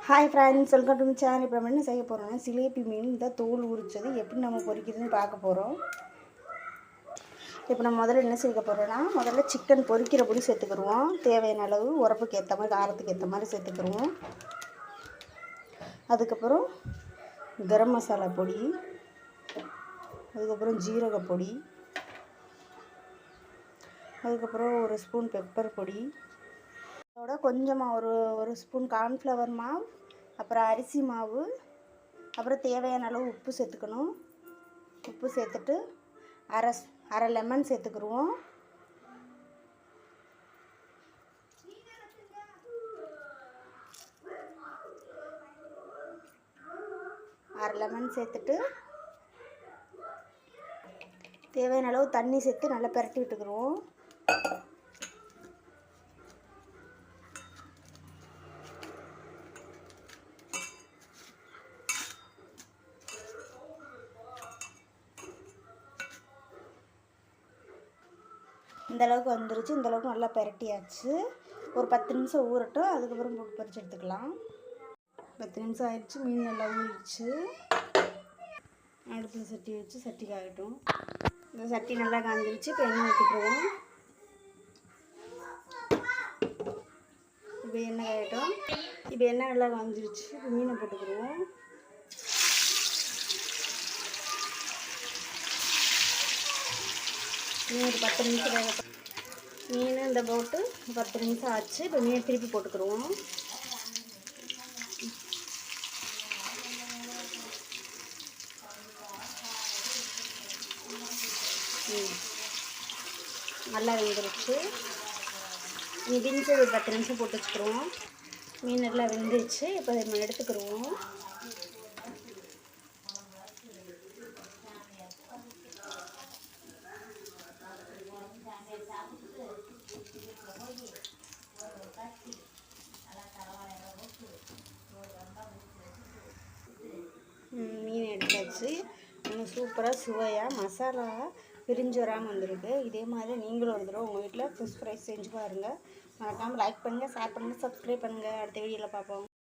Hi friends, welcome to my channel. இப்போ நம்ம என்ன செய்ய போகிறோம்னா, சிலேபி மீன் இந்த தோல் உரிச்சது எப்படி நம்ம பொரிக்கிறதுன்னு பார்க்க போகிறோம். இப்போ நம்ம முதல்ல என்ன செய்ய போகிறோம்னா, முதல்ல சிக்கன் பொரிக்கிற பொடி சேர்த்துக்கிடுவோம். தேவையான அளவு உரப்புக்கு ஏற்ற மாதிரி, காரத்துக்கு ஏற்ற மாதிரி சேர்த்துக்கிடுவோம். அதுக்கப்புறம் கரம் மசாலா பொடி, அதுக்கப்புறம் ஜீரக பொடி, அதுக்கப்புறம் ஒரு ஸ்பூன் பெப்பர் பொடி, அதோட கொஞ்சமாக ஒரு ஸ்பூன் கார்ன்ஃப்ளவர் மாவு, அப்புறம் அரிசி மாவு, அப்புறம் தேவையான அளவு உப்பு சேர்த்துக்கணும். உப்பு சேர்த்துட்டு அரை லெமன் சேர்த்துக்கிடுவோம். அரை லெமன் சேர்த்துட்டு தேவையான அளவு தண்ணி சேர்த்து நல்லா பிரட்டி விட்டுக்கிடுவோம். இந்த அளவுக்கு வந்துருச்சு. இந்த அளவுக்கு நல்லா பிரட்டியாச்சு. ஒரு 10 நிமிஷம் ஊறட்டும். அதுக்கப்புறம் போட்டு பறித்து எடுத்துக்கலாம். 10 நிமிஷம் ஆயிடுச்சு. மீன் நல்லா ஊறிடுச்சு. அடுப்பில் சட்டி வச்சு சட்டி காயட்டும். இந்த சட்டி நல்லா காஞ்சிருச்சு. இப்போ எண்ணெய் ஊற்றிக்குவோம். இப்போ எண்ணெய் காயட்டும். இப்போ எண்ணெய் நல்லா காஞ்சிருச்சு. இப்போ மீனை போட்டுக்கிடுவோம். மீன் ஒரு 10 நிமிஷம் வேகட்டும். மீன் இந்த போட்டு 10 நிமிஷம் ஆச்சு. இப்போ மீன் திருப்பி போட்டுக்கிடுவோம். நல்லா வெந்துருச்சு. பீன்ஸ் ஒரு 10 நிமிஷம் போட்டு வச்சுக்கிடுவோம். மீன் நல்லா வெந்துருச்சு. இப்போ நம்ம எடுத்துக்கிடுவோம். மீன் எடுத்தாச்சு. நம்ம சூப்பராக சுவையாக மசாலா பிரிஞ்சு வராமல் வந்திருக்கு. இதே மாதிரி நீங்களும் ஒரு தடவை உங்கள் வீட்டில் ஃபிஷ் ஃப்ரை செஞ்சு பாருங்கள். மறக்காமல் லைக் பண்ணுங்கள், ஷேர் பண்ணுங்கள், சப்ஸ்கிரைப் பண்ணுங்கள். அடுத்த வீடியோவில் பார்ப்போம்.